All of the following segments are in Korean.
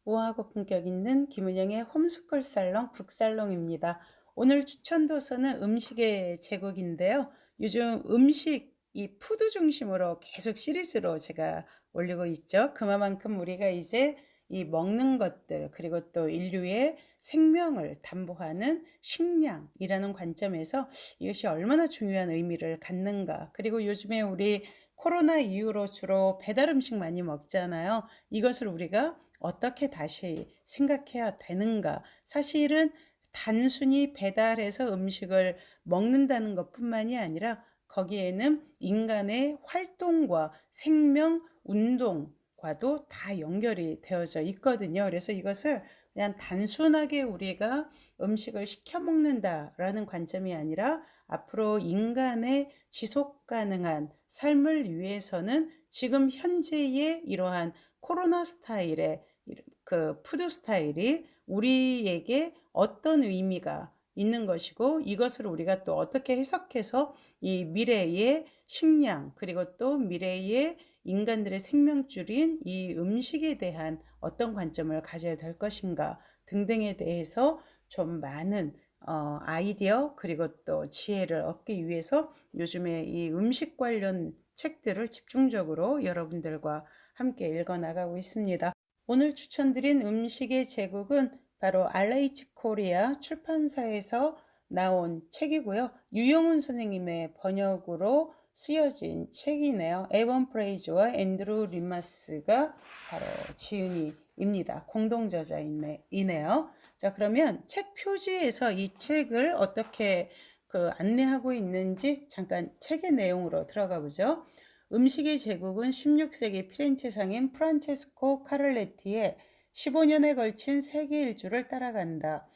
우아하고 품격 있는 김은영의 홈스쿨 살롱 북살롱입니다. 오늘 추천 도서는 음식의 제국인데요. 요즘 음식 이 푸드 중심으로 계속 시리즈로 제가 올리고 있죠. 그만큼 우리가 이제 이 먹는 것들 그리고 또 인류의 생명을 담보하는 식량이라는 관점에서 이것이 얼마나 중요한 의미를 갖는가. 그리고 요즘에 우리 코로나 이후로 주로 배달 음식 많이 먹잖아요. 이것을 우리가 어떻게 다시 생각해야 되는가. 사실은 단순히 배달해서 음식을 먹는다는 것뿐만이 아니라 거기에는 인간의 활동과 생명, 운동과도 다 연결이 되어져 있거든요. 그래서 이것을 그냥 단순하게 우리가 음식을 시켜 먹는다라는 관점이 아니라 앞으로 인간의 지속 가능한 삶을 위해서는 지금 현재의 이러한 코로나 스타일의 그 푸드 스타일이 우리에게 어떤 의미가 있는 것이고 이것을 우리가 또 어떻게 해석해서 이 미래의 식량 그리고 또 미래의 인간들의 생명줄인 이 음식에 대한 어떤 관점을 가져야 될 것인가 등등에 대해서 좀 많은 아이디어 그리고 또 지혜를 얻기 위해서 요즘에 이 음식 관련 책들을 집중적으로 여러분들과 함께 읽어 나가고 있습니다. 오늘 추천드린 음식의 제국은 바로 RH 코리아 출판사에서 나온 책이고요. 유영훈 선생님의 번역으로 쓰여진 책이네요. 에번 프레이즈와 앤드루 리마스가 바로 지은이입니다. 공동 저자이네요. 자, 그러면 책 표지에서 이 책을 어떻게 안내하고 있는지 잠깐 책의 내용으로 들어가 보죠. 음식의 제국은 16세기 피렌체 상인 프란체스코 카를레티의 15년에 걸친 세계 일주를 따라간다.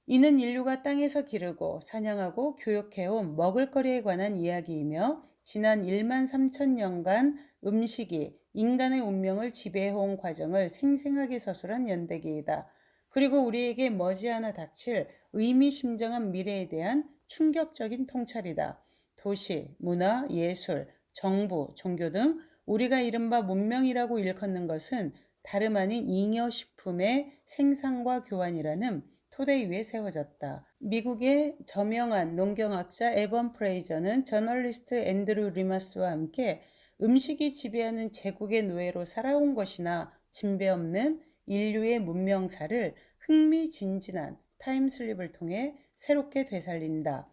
이는 인류가 땅에서 기르고 사냥하고 교육해온 먹을거리에 관한 이야기이며 지난 1만 3천 년간 음식이 인간의 운명을 지배해온 과정을 생생하게 서술한 연대기이다. 그리고 우리에게 머지않아 닥칠 의미심장한 미래에 대한 충격적인 통찰이다. 도시, 문화, 예술, 정부, 종교 등 우리가 이른바 문명이라고 일컫는 것은 다름 아닌 잉여식품의 생산과 교환이라는 토대 위에 세워졌다. 미국의 저명한 농경학자 에번 프레이저는 저널리스트 앤드루 리마스와 함께 음식이 지배하는 제국의 노예로 살아온 것이나 진배 없는 인류의 문명사를 흥미진진한 타임슬립을 통해 새롭게 되살린다.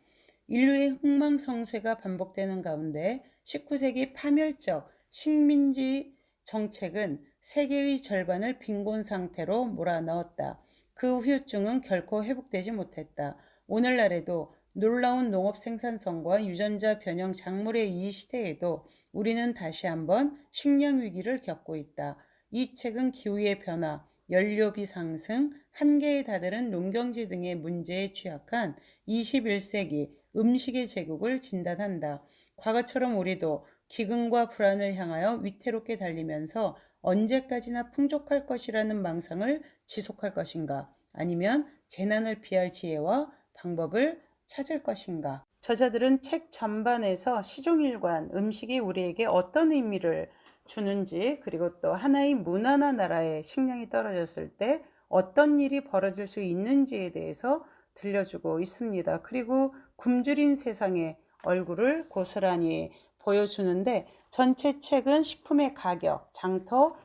인류의 흥망성쇠가 반복되는 가운데 19세기 파멸적 식민지 정책은 세계의 절반을 빈곤 상태로 몰아넣었다. 그 후유증은 결코 회복되지 못했다. 오늘날에도 놀라운 농업 생산성과 유전자 변형 작물의 이 시대에도 우리는 다시 한번 식량 위기를 겪고 있다. 이 책은 기후의 변화, 연료비 상승, 한계에 다다른 농경지 등의 문제에 취약한 21세기 음식의 제국을 진단한다. 과거처럼 우리도 기근과 불안을 향하여 위태롭게 달리면서 언제까지나 풍족할 것이라는 망상을 지속할 것인가? 아니면 재난을 피할 지혜와 방법을 찾을 것인가? 저자들은 책 전반에서 시종일관 음식이 우리에게 어떤 의미를 주는지 그리고 또 하나의 문화나 나라의 식량이 떨어졌을 때 어떤 일이 벌어질 수 있는지에 대해서 들려주고 있습니다. 그리고 굶주린 세상의 얼굴을 고스란히 보여주는데 전체 책은 식품의 가격, 장터,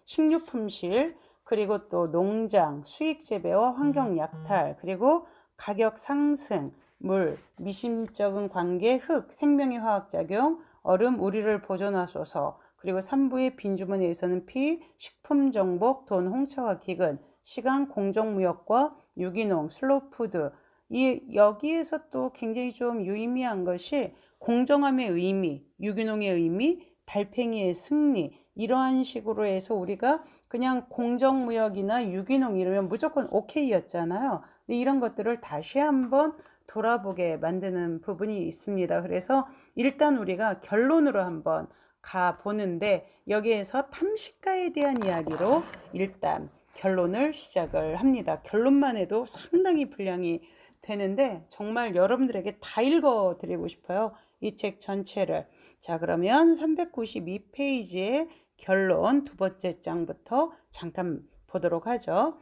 식료품실, 그리고 또 농장, 수익 재배와 환경 약탈, 그리고 가격 상승, 물, 미심쩍은 관계, 흙, 생명의 화학작용, 얼음, 우리를 보존하소서, 그리고 3부의 빈주머니에서는 피, 식품 정복, 돈, 홍차와 기근, 시간, 공정무역과 유기농, 슬로푸드, 여기에서 또 굉장히 좀 유의미한 것이 공정함의 의미, 유기농의 의미, 달팽이의 승리 이러한 식으로 해서 우리가 그냥 공정무역이나 유기농 이러면 무조건 오케이였잖아요. 근데 이런 것들을 다시 한번 돌아보게 만드는 부분이 있습니다. 그래서 일단 우리가 결론으로 한번 가보는데 여기에서 탐식가에 대한 이야기로 일단 결론을 시작을 합니다. 결론만 해도 상당히 분량이 되는데 정말 여러분들에게 다 읽어 드리고 싶어요. 이 책 전체를. 자, 그러면 392페이지에 결론 두 번째 장부터 잠깐 보도록 하죠.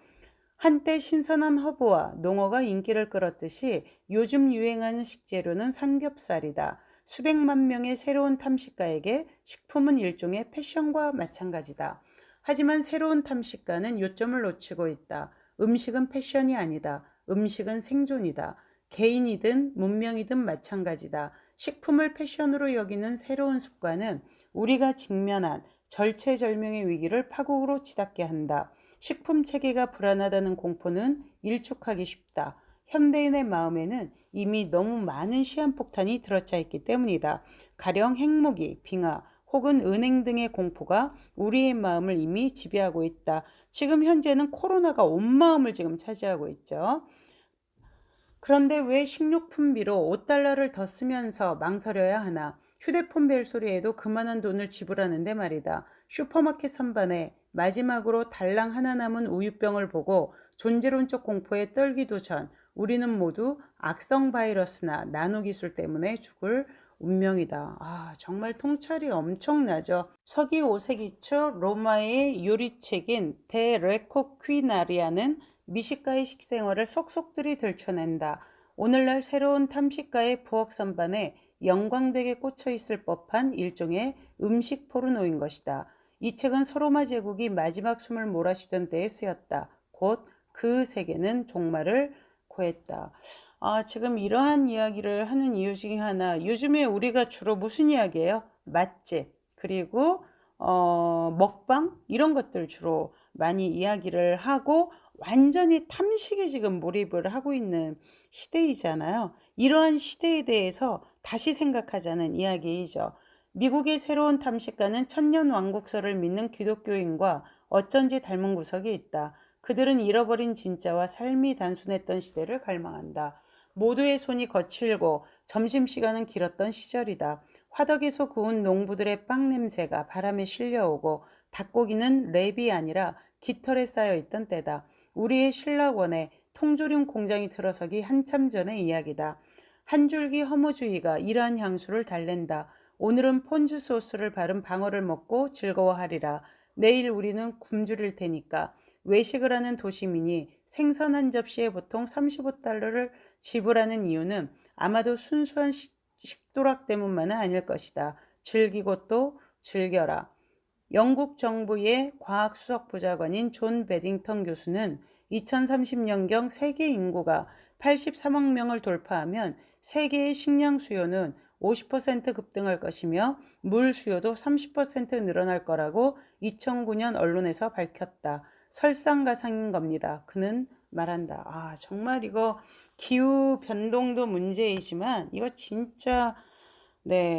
한때 신선한 허브와 농어가 인기를 끌었듯이 요즘 유행하는 식재료는 삼겹살이다. 수백만 명의 새로운 탐식가에게 식품은 일종의 패션과 마찬가지다. 하지만 새로운 탐식가는 요점을 놓치고 있다. 음식은 패션이 아니다. 음식은 생존이다. 개인이든 문명이든 마찬가지다. 식품을 패션으로 여기는 새로운 습관은 우리가 직면한 절체절명의 위기를 파국으로 치닫게 한다. 식품 체계가 불안하다는 공포는 일축하기 쉽다. 현대인의 마음에는 이미 너무 많은 시한폭탄이 들어차 있기 때문이다. 가령 핵무기, 빙하, 혹은 은행 등의 공포가 우리의 마음을 이미 지배하고 있다. 지금 현재는 코로나가 온 마음을 지금 차지하고 있죠. 그런데 왜 식료품비로 5달러를 더 쓰면서 망설여야 하나? 휴대폰 벨소리에도 그만한 돈을 지불하는데 말이다. 슈퍼마켓 선반에 마지막으로 달랑 하나 남은 우유병을 보고 존재론적 공포에 떨기도 전 우리는 모두 악성 바이러스나 나노기술 때문에 죽을 운명이다. 정말 통찰이 엄청나죠. 서기 5세기 초 로마의 요리책인 데 레코퀴나리아는 미식가의 식생활을 속속들이 들춰낸다. 오늘날 새로운 탐식가의 부엌 선반에 영광되게 꽂혀 있을 법한 일종의 음식 포르노인 것이다. 이 책은 서로마 제국이 마지막 숨을 몰아쉬던 때에 쓰였다. 곧 그 세계는 종말을 고했다. 지금 이러한 이야기를 하는 이유 중에 하나, 요즘에 우리가 주로 무슨 이야기예요? 맛집, 그리고 먹방 이런 것들 주로 많이 이야기를 하고 완전히 탐식에 지금 몰입을 하고 있는 시대이잖아요. 이러한 시대에 대해서 다시 생각하자는 이야기이죠. 미국의 새로운 탐식가는 천년왕국설을 믿는 기독교인과 어쩐지 닮은 구석이 있다. 그들은 잃어버린 진짜와 삶이 단순했던 시대를 갈망한다. 모두의 손이 거칠고 점심시간은 길었던 시절이다. 화덕에서 구운 농부들의 빵 냄새가 바람에 실려오고 닭고기는 랩이 아니라 깃털에 쌓여있던 때다. 우리의 신라원에 통조림 공장이 들어서기 한참 전의 이야기다. 한 줄기 허무주의가 이러한 향수를 달랜다. 오늘은 폰즈 소스를 바른 방어를 먹고 즐거워하리라. 내일 우리는 굶주릴 테니까. 외식을 하는 도시민이 생선 한 접시에 보통 35달러를 지불하는 이유는 아마도 순수한 식도락 때문만은 아닐 것이다. 즐기고 또 즐겨라. 영국 정부의 과학수석부장관인 존 베딩턴 교수는 2030년경 세계 인구가 83억 명을 돌파하면 세계의 식량 수요는 50% 급등할 것이며 물 수요도 30% 늘어날 거라고 2009년 언론에서 밝혔다. 설상가상인 겁니다. 그는 말한다. 정말 이거 기후 변동도 문제이지만 이거 진짜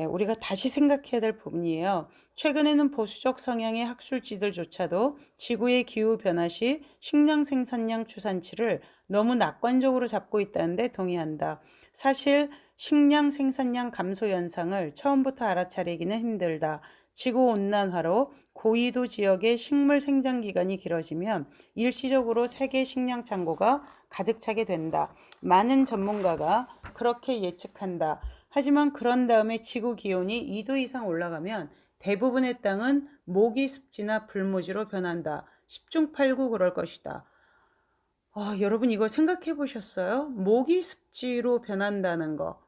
우리가 다시 생각해야 될 부분이에요. 최근에는 보수적 성향의 학술지들조차도 지구의 기후 변화 시 식량 생산량 추산치를 너무 낙관적으로 잡고 있다는데 동의한다. 사실 식량 생산량 감소 현상을 처음부터 알아차리기는 힘들다. 지구온난화로 고위도 지역의 식물 생장 기간이 길어지면 일시적으로 세계 식량 창고가 가득 차게 된다. 많은 전문가가 그렇게 예측한다. 하지만 그런 다음에 지구 기온이 2도 이상 올라가면 대부분의 땅은 모기 습지나 불모지로 변한다. 10중 8구 그럴 것이다. 여러분 이거 생각해 보셨어요? 모기 습지로 변한다는 거.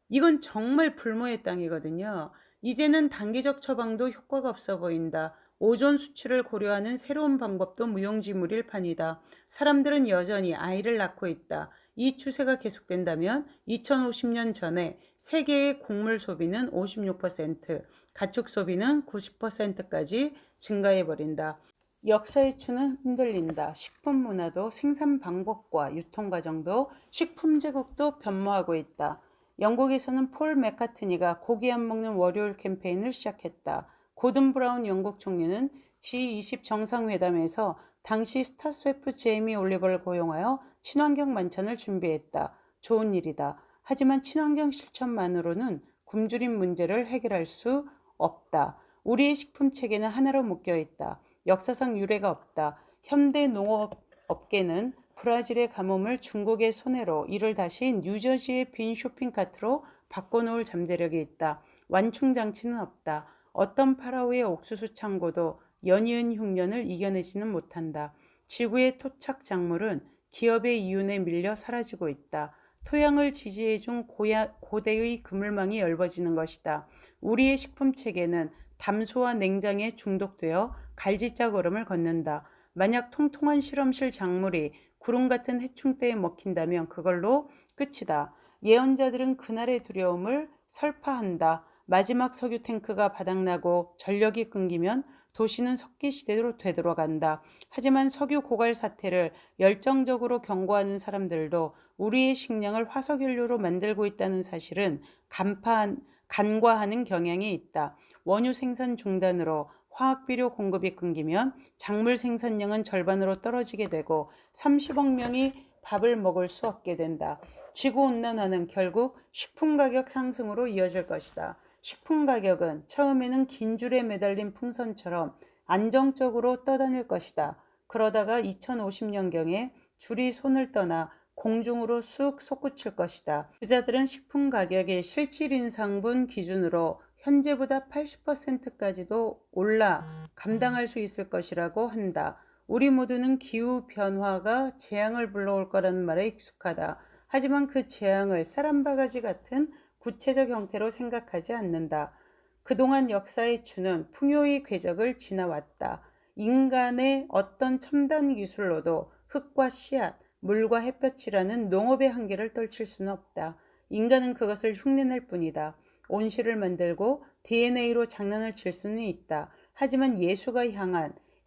이건 정말 불모의 땅이거든요. 이제는 단기적 처방도 효과가 없어 보인다. 오존 수치를 고려하는 새로운 방법도 무용지물일 판이다. 사람들은 여전히 아이를 낳고 있다. 이 추세가 계속된다면 2050년 전에 세계의 곡물 소비는 56%, 가축 소비는 90%까지 증가해버린다. 역사의 추는 흔들린다. 식품 문화도 생산 방법과 유통 과정도 식품 제국도 변모하고 있다. 영국에서는 폴 맥카트니가 고기 안 먹는 월요일 캠페인을 시작했다. 고든 브라운 영국 총리는 G20 정상회담에서 당시 스타셰프 제이미 올리버를 고용하여 친환경 만찬을 준비했다. 좋은 일이다. 하지만 친환경 실천만으로는 굶주림 문제를 해결할 수 없다. 우리의 식품 체계는 하나로 묶여 있다. 역사상 유례가 없다. 현대 농업 업계는 브라질의 가뭄을 중국의 손해로 이를 다시 뉴저지의 빈 쇼핑카트로 바꿔놓을 잠재력이 있다. 완충 장치는 없다. 어떤 파라오의 옥수수 창고도 연이은 흉년을 이겨내지는 못한다. 지구의 토착 작물은 기업의 이윤에 밀려 사라지고 있다. 토양을 지지해준 고대의 그물망이 엷어지는 것이다. 우리의 식품 체계는 담수와 냉장에 중독되어 갈지짝 얼음을 걷는다. 만약 통통한 실험실 작물이 구름 같은 해충대에 먹힌다면 그걸로 끝이다. 예언자들은 그날의 두려움을 설파한다. 마지막 석유 탱크가 바닥나고 전력이 끊기면 도시는 석기 시대로 되돌아간다. 하지만 석유 고갈 사태를 열정적으로 경고하는 사람들도 우리의 식량을 화석연료로 만들고 있다는 사실은 간과하는 경향이 있다. 원유 생산 중단으로 화학비료 공급이 끊기면 작물 생산량은 절반으로 떨어지게 되고 30억 명이 밥을 먹을 수 없게 된다. 지구온난화는 결국 식품 가격 상승으로 이어질 것이다. 식품 가격은 처음에는 긴 줄에 매달린 풍선처럼 안정적으로 떠다닐 것이다. 그러다가 2050년경에 줄이 손을 떠나 공중으로 쑥 솟구칠 것이다. 투자들은 식품 가격의 실질 인상분 기준으로 현재보다 80%까지도 올라 감당할 수 있을 것이라고 한다. 우리 모두는 기후 변화가 재앙을 불러올 거라는 말에 익숙하다. 하지만 그 재앙을 쌀한바가지 같은 구체적 형태로 생각하지 않는다. 그동안 역사의 추는 풍요의 궤적을 지나왔다. 인간의 어떤 첨단 기술로도 흙과 씨앗, 물과 햇볕이라는 농업의 한계를 떨칠 수는 없다. 인간은 그것을 흉내낼 뿐이다. 온실을 만들고 DNA로 장난을 칠 수는 있다. 하지만 예수가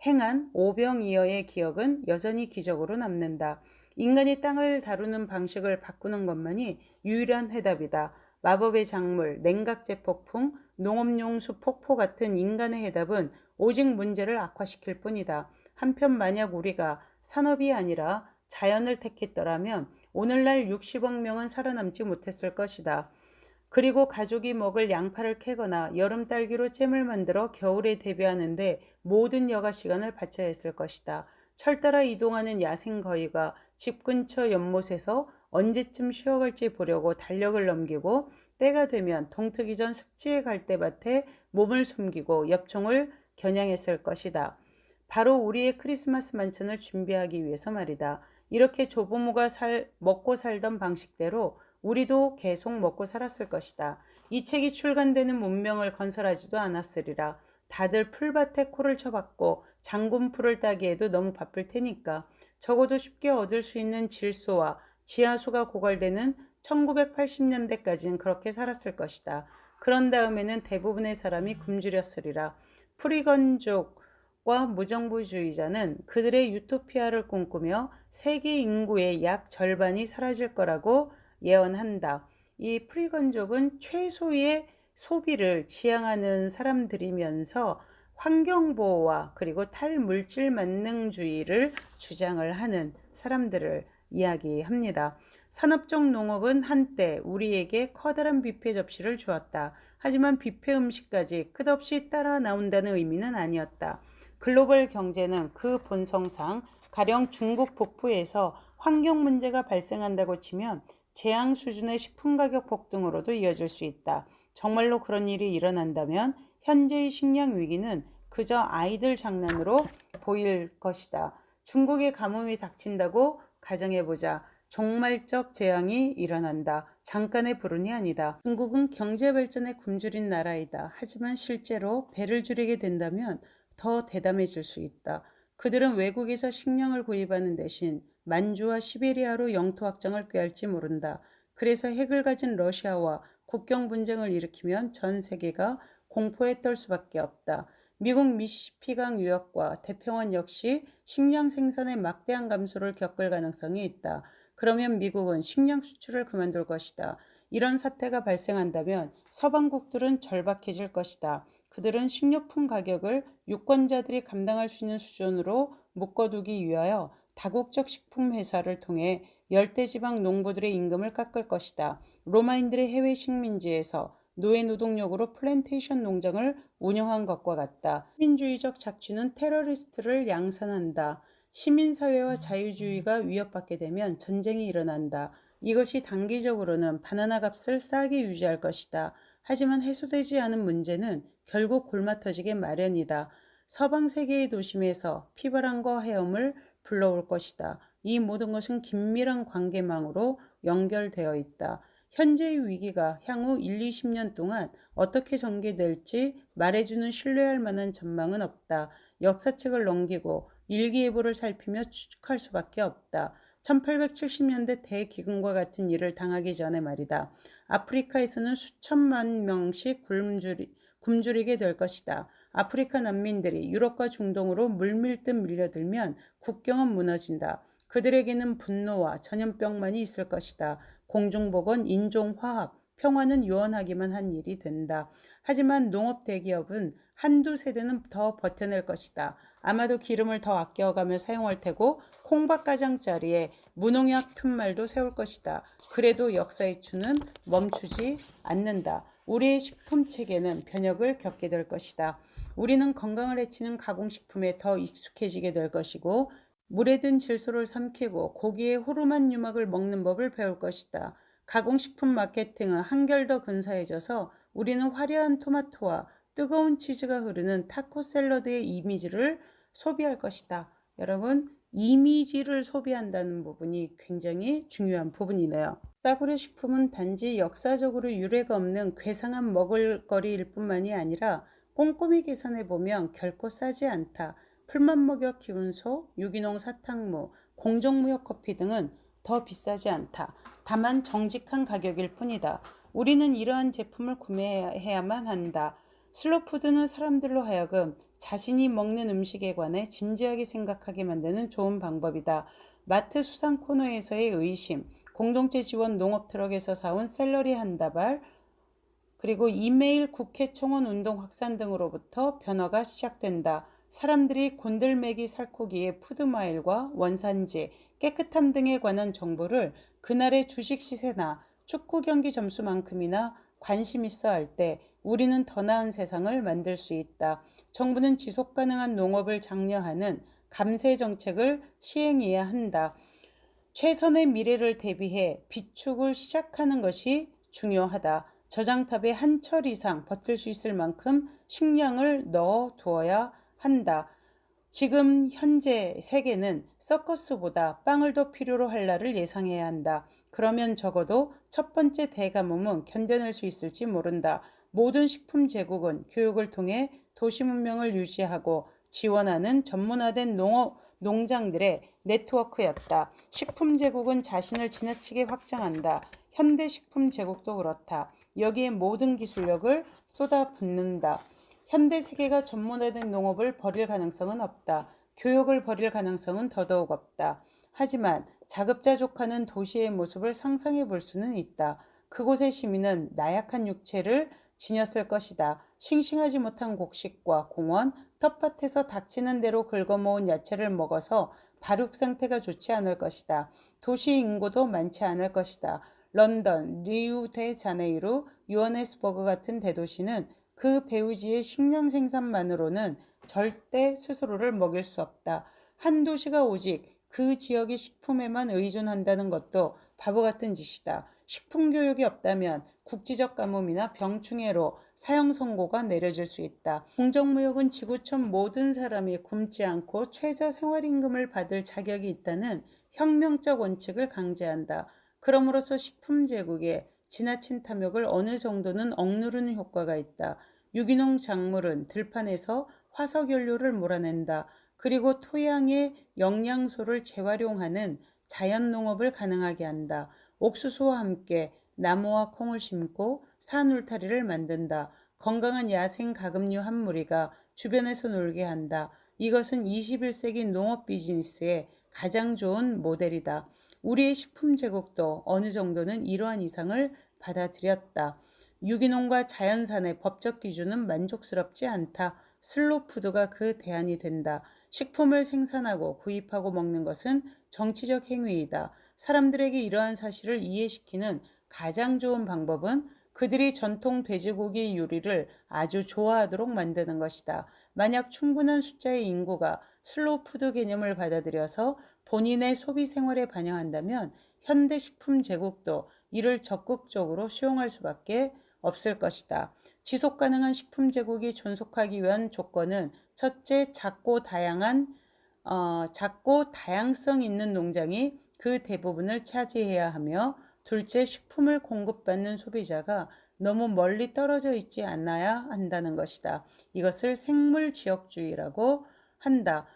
행한 오병이어의 기억은 여전히 기적으로 남는다. 인간이 땅을 다루는 방식을 바꾸는 것만이 유일한 해답이다. 마법의 작물, 냉각제 폭풍, 농업용수 폭포 같은 인간의 해답은 오직 문제를 악화시킬 뿐이다. 한편 만약 우리가 산업이 아니라 자연을 택했더라면 오늘날 60억 명은 살아남지 못했을 것이다. 그리고 가족이 먹을 양파를 캐거나 여름 딸기로 잼을 만들어 겨울에 대비하는데 모든 여가 시간을 바쳐야 했을 것이다. 철 따라 이동하는 야생 거위가 집 근처 연못에서 언제쯤 쉬어갈지 보려고 달력을 넘기고 때가 되면 동트기 전 습지의 갈대밭에 몸을 숨기고 엽총을 겨냥했을 것이다. 바로 우리의 크리스마스 만찬을 준비하기 위해서 말이다. 이렇게 조부모가 먹고 살던 방식대로 우리도 계속 먹고 살았을 것이다. 이 책이 출간되는 문명을 건설하지도 않았으리라. 다들 풀밭에 코를 쳐박고 장군풀을 따기에도 너무 바쁠 테니까 적어도 쉽게 얻을 수 있는 질소와 지하수가 고갈되는 1980년대까지는 그렇게 살았을 것이다. 그런 다음에는 대부분의 사람이 굶주렸으리라. 프리건족과 무정부주의자는 그들의 유토피아를 꿈꾸며 세계 인구의 약 절반이 사라질 거라고 예언한다. 이 프리건족은 최소의 소비를 지향하는 사람들이면서 환경보호와 그리고 탈물질 만능주의를 주장을 하는 사람들을 이야기합니다. 산업적 농업은 한때 우리에게 커다란 뷔페 접시를 주었다. 하지만 뷔페 음식까지 끝없이 따라 나온다는 의미는 아니었다. 글로벌 경제는 그 본성상 가령 중국 북부에서 환경 문제가 발생한다고 치면 재앙 수준의 식품 가격 폭등으로도 이어질 수 있다. 정말로 그런 일이 일어난다면 현재의 식량 위기는 그저 아이들 장난으로 보일 것이다. 중국에 가뭄이 닥친다고 가정해보자. 종말적 재앙이 일어난다. 잠깐의 불운이 아니다. 중국은 경제 발전에 굶주린 나라이다. 하지만 실제로 배를 줄이게 된다면 더 대담해질 수 있다. 그들은 외국에서 식량을 구입하는 대신 만주와 시베리아로 영토 확장을 꾀할지 모른다. 그래서 핵을 가진 러시아와 국경 분쟁을 일으키면 전 세계가 공포에 떨 수밖에 없다. 미국 미시시피강 유역과 태평원 역시 식량 생산의 막대한 감소를 겪을 가능성이 있다. 그러면 미국은 식량 수출을 그만둘 것이다. 이런 사태가 발생한다면 서방국들은 절박해질 것이다. 그들은 식료품 가격을 유권자들이 감당할 수 있는 수준으로 묶어두기 위하여 다국적 식품 회사를 통해 열대지방 농부들의 임금을 깎을 것이다. 로마인들의 해외 식민지에서 노예 노동력으로 플랜테이션 농장을 운영한 것과 같다. 시민주의적 착취는 테러리스트를 양산한다. 시민사회와 자유주의가 위협받게 되면 전쟁이 일어난다. 이것이 단기적으로는 바나나 값을 싸게 유지할 것이다. 하지만 해소되지 않은 문제는 결국 골마터지게 마련이다. 서방 세계의 도심에서 피바람과 헤엄을 불러올 것이다. 이 모든 것은 긴밀한 관계망으로 연결되어 있다. 현재의 위기가 향후 1, 20년 동안 어떻게 전개될지 말해주는 신뢰할 만한 전망은 없다. 역사책을 넘기고 일기예보를 살피며 추측할 수밖에 없다. 1870년대 대기근과 같은 일을 당하기 전에 말이다. 아프리카에서는 수천만 명씩 굶주리게 될 것이다. 아프리카 난민들이 유럽과 중동으로 물밀듯 밀려들면 국경은 무너진다. 그들에게는 분노와 전염병만이 있을 것이다. 공중보건, 인종화합, 평화는 요원하기만 한 일이 된다. 하지만 농업 대기업은 한두 세대는 더 버텨낼 것이다. 아마도 기름을 더 아껴가며 사용할 테고 콩밥 가장자리에 무농약 푯말도 세울 것이다. 그래도 역사의 추는 멈추지 않는다. 우리의 식품 체계는 변혁을 겪게 될 것이다. 우리는 건강을 해치는 가공식품에 더 익숙해지게 될 것이고 물에 든 질소를 삼키고 고기의 호르몬 유막을 먹는 법을 배울 것이다. 가공식품 마케팅은 한결 더 근사해져서 우리는 화려한 토마토와 뜨거운 치즈가 흐르는 타코 샐러드의 이미지를 소비할 것이다. 여러분, 이미지를 소비한다는 부분이 굉장히 중요한 부분이네요. 싸구려 식품은 단지 역사적으로 유래가 없는 괴상한 먹을거리일 뿐만이 아니라 꼼꼼히 계산해보면 결코 싸지 않다. 풀만 먹여 키운 소, 유기농 사탕무, 공정무역 커피 등은 더 비싸지 않다. 다만 정직한 가격일 뿐이다. 우리는 이러한 제품을 구매해야만 한다. 슬로푸드는 사람들로 하여금 자신이 먹는 음식에 관해 진지하게 생각하게 만드는 좋은 방법이다. 마트 수상 코너에서의 의심, 공동체 지원 농업 트럭에서 사온 샐러리 한 다발, 그리고 이메일 국회 청원 운동 확산 등으로부터 변화가 시작된다. 사람들이 곤들매기 살코기의 푸드마일과 원산지, 깨끗함 등에 관한 정보를 그날의 주식 시세나 축구 경기 점수만큼이나 관심 있어 할 때 우리는 더 나은 세상을 만들 수 있다. 정부는 지속 가능한 농업을 장려하는 감세 정책을 시행해야 한다. 최선의 미래를 대비해 비축을 시작하는 것이 중요하다. 저장탑에 한 철 이상 버틸 수 있을 만큼 식량을 넣어 두어야 한다. 지금 현재 세계는 서커스보다 빵을 더 필요로 할 날을 예상해야 한다. 그러면 적어도 첫 번째 대가뭄은 견뎌낼 수 있을지 모른다. 모든 식품 제국은 교육을 통해 도시 문명을 유지하고 지원하는 전문화된 농장들의 네트워크였다. 식품 제국은 자신을 지나치게 확장한다. 현대 식품 제국도 그렇다. 여기에 모든 기술력을 쏟아붓는다. 현대 세계가 전문화된 농업을 버릴 가능성은 없다. 교육을 버릴 가능성은 더더욱 없다. 하지만 자급자족하는 도시의 모습을 상상해 볼 수는 있다. 그곳의 시민은 나약한 육체를 지녔을 것이다. 싱싱하지 못한 곡식과 공원, 텃밭에서 닥치는 대로 긁어모은 야채를 먹어서 발육 상태가 좋지 않을 것이다. 도시 인구도 많지 않을 것이다. 런던, 리우데자네이루, 요하네스버그 같은 대도시는 그 배후지의 식량 생산만으로는 절대 스스로를 먹일 수 없다. 한 도시가 오직 그 지역의 식품에만 의존한다는 것도 바보 같은 짓이다. 식품 교육이 없다면 국지적 가뭄이나 병충해로 사형 선고가 내려질 수 있다. 공정무역은 지구촌 모든 사람이 굶지 않고 최저 생활임금을 받을 자격이 있다는 혁명적 원칙을 강제한다. 그럼으로써 식품 제국에 지나친 탐욕을 어느 정도는 억누르는 효과가 있다. 유기농 작물은 들판에서 화석연료를 몰아낸다. 그리고 토양의 영양소를 재활용하는 자연농업을 가능하게 한다. 옥수수와 함께 나무와 콩을 심고 산 울타리를 만든다. 건강한 야생 가금류 한 무리가 주변에서 놀게 한다. 이것은 21세기 농업 비즈니스의 가장 좋은 모델이다. 우리의 식품 제국도 어느 정도는 이러한 이상을 받아들였다. 유기농과 자연산의 법적 기준은 만족스럽지 않다. 슬로푸드가 그 대안이 된다. 식품을 생산하고 구입하고 먹는 것은 정치적 행위이다. 사람들에게 이러한 사실을 이해시키는 가장 좋은 방법은 그들이 전통 돼지고기 요리를 아주 좋아하도록 만드는 것이다. 만약 충분한 숫자의 인구가 슬로푸드 개념을 받아들여서 본인의 소비 생활에 반영한다면 현대 식품 제국도 이를 적극적으로 수용할 수밖에 없을 것이다. 지속 가능한 식품 제국이 존속하기 위한 조건은 첫째, 작고 다양성 있는 농장이 그 대부분을 차지해야 하며, 둘째, 식품을 공급받는 소비자가 너무 멀리 떨어져 있지 않아야 한다는 것이다. 이것을 생물지역주의라고 한다.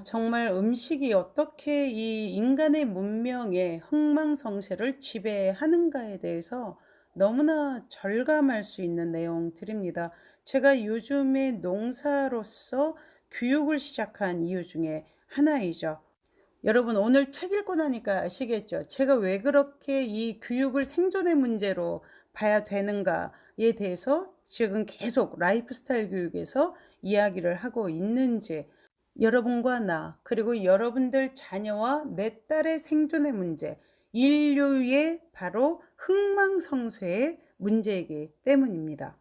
정말 음식이 어떻게 이 인간의 문명의 흥망성쇠를 지배하는가에 대해서 너무나 절감할 수 있는 내용들입니다. 제가 요즘에 농사로서 교육을 시작한 이유 중에 하나이죠. 여러분, 오늘 책 읽고 나니까 아시겠죠? 제가 왜 그렇게 이 교육을 생존의 문제로 봐야 되는가에 대해서 지금 계속 라이프스타일 교육에서 이야기를 하고 있는지, 여러분과 나, 그리고 여러분들 자녀와 내 딸의 생존의 문제, 인류의 바로 흥망성쇠의 문제이기 때문입니다.